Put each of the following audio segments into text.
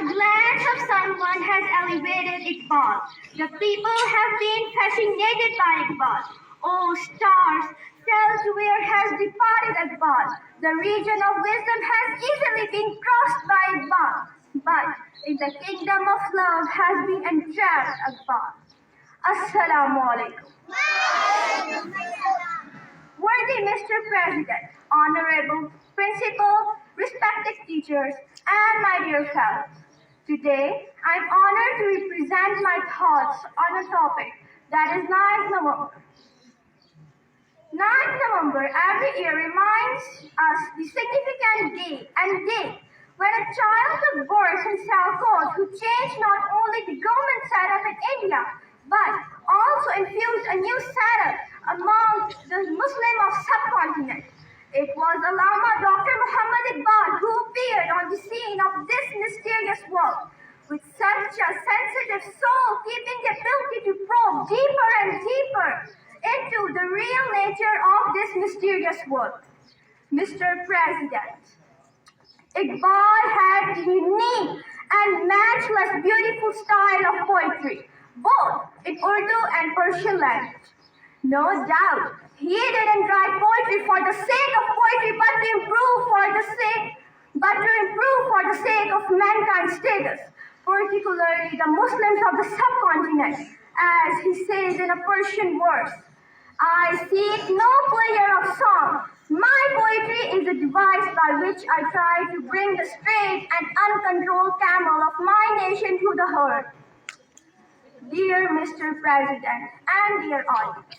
A glance of someone has elevated Iqbal. The people have been fascinated by Iqbal. Oh stars, tell to where has departed Iqbal. The region of wisdom has easily been crossed by Iqbal. But in the kingdom of love has been entrapped Iqbal. Assalamu alaikum. Worthy Mr. President, Honorable Principal, respected teachers, and my dear fellows. Today, I am honored to represent my thoughts on a topic that is 9th November. 9th November every year reminds us the significant day when a child took birth in Salcott who changed not only the government setup in India, but also infused a new setup among the Muslims of subcontinent. It was Allama Dr. Muhammad Iqbal who appeared on the scene of this mysterious world with such a sensitive soul, keeping the ability to probe deeper and deeper into the real nature of this mysterious world. Mr. President, Iqbal had a unique and matchless beautiful style of poetry, both in Urdu and Persian language. No doubt, he didn't write poetry for the sake of poetry, but to improve for the sake of mankind's status, particularly the Muslims of the subcontinent, as he says in a Persian verse. I seek no player of song. My poetry is a device by which I try to bring the straight and uncontrolled camel of my nation to the herd. Dear Mr. President and dear audience,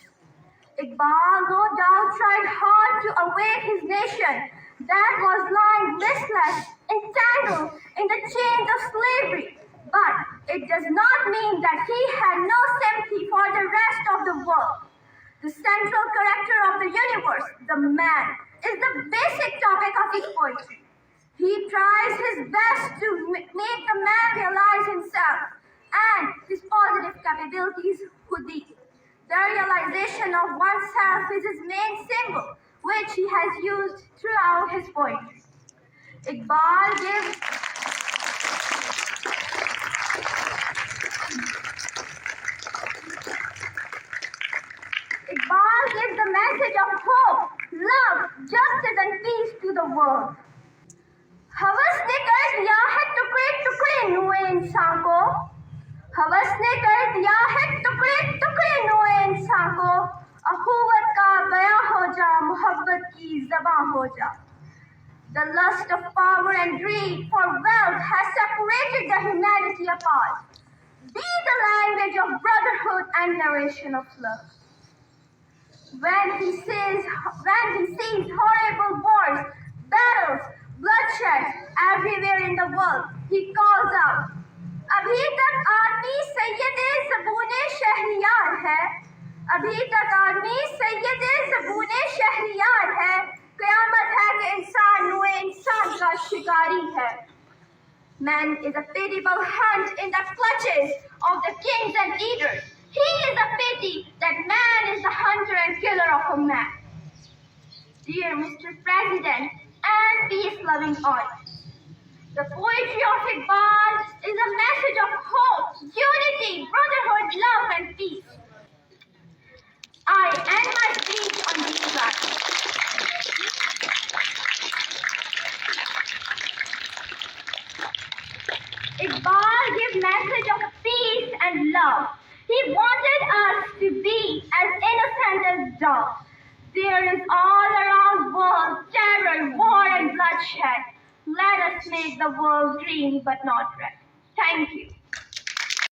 Iqbal no doubt tried hard to awake his nation that was lying listless, entangled in the chains of slavery. But it does not mean that he had no sympathy for the rest of the world. The central character of the universe, the man, is the basic topic of his poetry. He tries his best to make the man realize himself and his positive capabilities. The realization of oneself is his main symbol, which he has used throughout his poetry. Iqbal gives the message of hope, love, justice and peace to the world. हवस ने कर दिया है टुकड़े टुकड़े नुए इंसान को, हवस ने कर दिया है टुकड़े टुकड़े नुए इंसान को, अखुवत का बयां हो जा, मोहब्बत की ज़बां हो जा. The lust of power and greed for wealth has separated the humanity apart. Be the language of brotherhood and narration of love. When he sees horrible wars, battles, bloodshed everywhere in the world, he calls out, अभी तक आदमी सैयदे ज़बूने शहरियार है, अभी तक आदमी सैयदे ज़बूने शहरियार है, क़यामत है कि इंसान नुए इंसान का शिकारी है. Man is a pitiable hunt in the clutches of the kings and leaders. He is a pity that man is the hunter and killer of a man. Dear Mr. President and peace-loving audience, the poetry of Iqbal is a message of hope, unity, brotherhood, love and peace. I end my speech on these lines. Iqbal gives message of peace and love. He wanted us to be as innocent as doves. There is all around world terror, war and bloodshed. Let us make the world green but not red. Thank you.